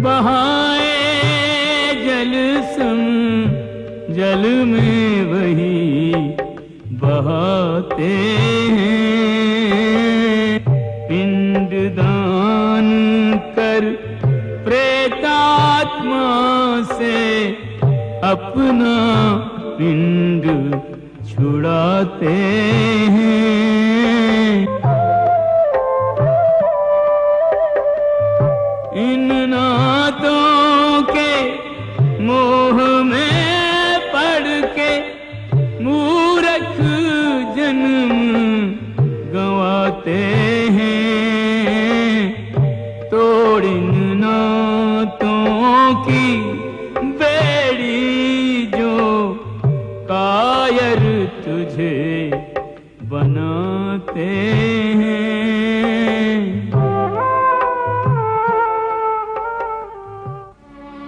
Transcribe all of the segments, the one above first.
बहाए जल सम जल में वही बहाते हैं। पिंड दान कर प्रेतात्मा से अपना पिंड छुड़ाते हैं। इन नातों के मोह में पड़ के मूर्ख जन्म गंवाते हैं। तोड़ इन नातों की बेड़ी जो कायर तुझे बनाते हैं।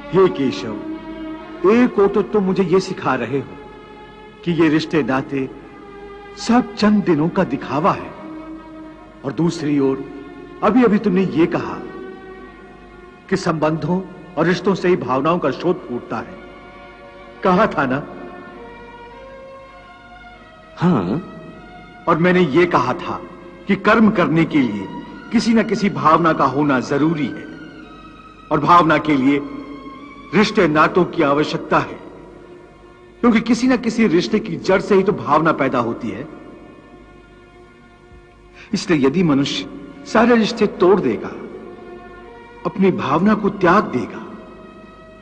हे केशव, एक ओर तो तुम मुझे ये सिखा रहे हो कि ये रिश्ते नाते सब चंद दिनों का दिखावा है, और दूसरी ओर अभी अभी तुमने ये कहा कि संबंधों और रिश्तों से ही भावनाओं का शोध फूटता है। कहा था ना? हाँ। और मैंने ये कहा था कि कर्म करने के लिए किसी न किसी भावना का होना जरूरी है, और भावना के लिए रिश्ते नातों की आवश्यकता है, क्योंकि किसी न किसी रिश्ते की जड़ से ही तो भावना पैदा होती है। इसलिए यदि मनुष्य सारे रिश्ते तोड़ देगा, अपनी भावना को त्याग देगा,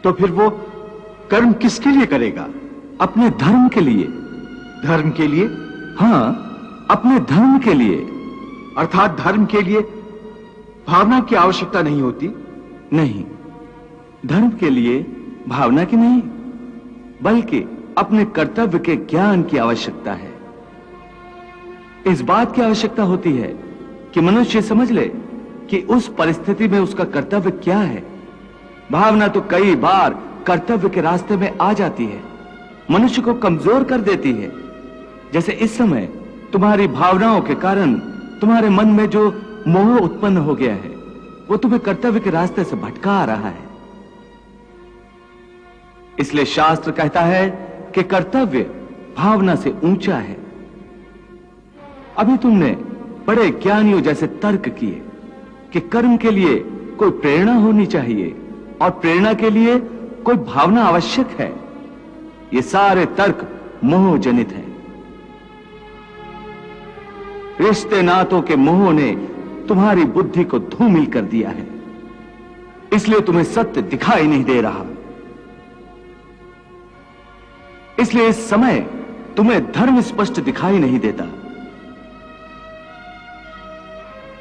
तो फिर वो कर्म किसके लिए करेगा? अपने धर्म के लिए। धर्म के लिए? हाँ, अपने धर्म के लिए। अर्थात धर्म के लिए भावना की आवश्यकता नहीं होती? नहीं, धर्म के लिए भावना की नहीं, बल्कि अपने कर्तव्य के ज्ञान की आवश्यकता है। इस बात की आवश्यकता होती है कि मनुष्य समझ ले कि उस परिस्थिति में उसका कर्तव्य क्या है। भावना तो कई बार कर्तव्य के रास्ते में आ जाती है, मनुष्य को कमजोर कर देती है। जैसे इस समय तुम्हारी भावनाओं के कारण तुम्हारे मन में जो मोह उत्पन्न हो गया है, वो तुम्हें कर्तव्य के रास्ते से भटका आ रहा है। इसलिए शास्त्र कहता है कि कर्तव्य भावना से ऊंचा है। अभी तुमने बड़े ज्ञानियों जैसे तर्क किए कि कर्म के लिए कोई प्रेरणा होनी चाहिए और प्रेरणा के लिए कोई भावना आवश्यक है। ये सारे तर्क मोह जनित हैं। रिश्ते नातों के मोह ने तुम्हारी बुद्धि को धूमिल कर दिया है, इसलिए तुम्हें सत्य दिखाई नहीं दे रहा। इसलिए इस समय तुम्हें धर्म स्पष्ट दिखाई नहीं देता।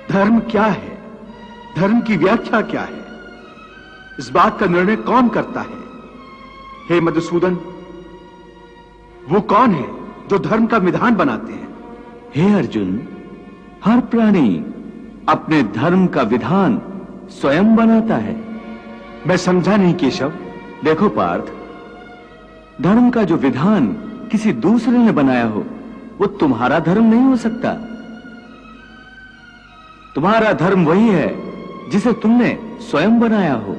धर्म क्या है? धर्म की व्याख्या क्या है? इस बात का निर्णय कौन करता है? हे मधुसूदन, वो कौन है जो धर्म का विधान बनाते हैं? हे अर्जुन, हर प्राणी अपने धर्म का विधान स्वयं बनाता है। मैं समझा नहीं केशव। देखो पार्थ, धर्म का जो विधान किसी दूसरे ने बनाया हो, वो तुम्हारा धर्म नहीं हो सकता। तुम्हारा धर्म वही है जिसे तुमने स्वयं बनाया हो,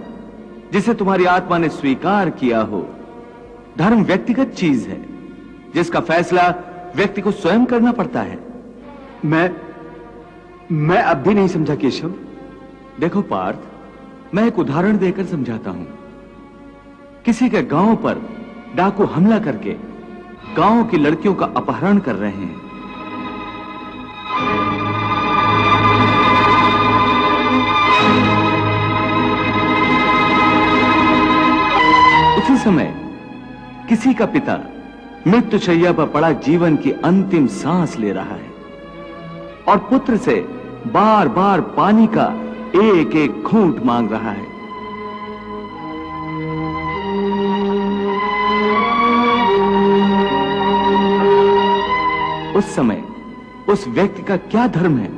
जिसे तुम्हारी आत्मा ने स्वीकार किया हो। धर्म व्यक्तिगत चीज है जिसका फैसला व्यक्ति को स्वयं करना पड़ता है। मैं अब भी नहीं समझा केशव। देखो पार्थ, मैं एक उदाहरण देकर समझाता हूं। किसी के गांव पर डाकू हमला करके गांव की लड़कियों का अपहरण कर रहे हैं। उसी समय किसी का पिता मृत्युशैया पर पड़ा जीवन की अंतिम सांस ले रहा है और पुत्र से बार बार पानी का एक एक घूंट मांग रहा है। उस समय उस व्यक्ति का क्या धर्म है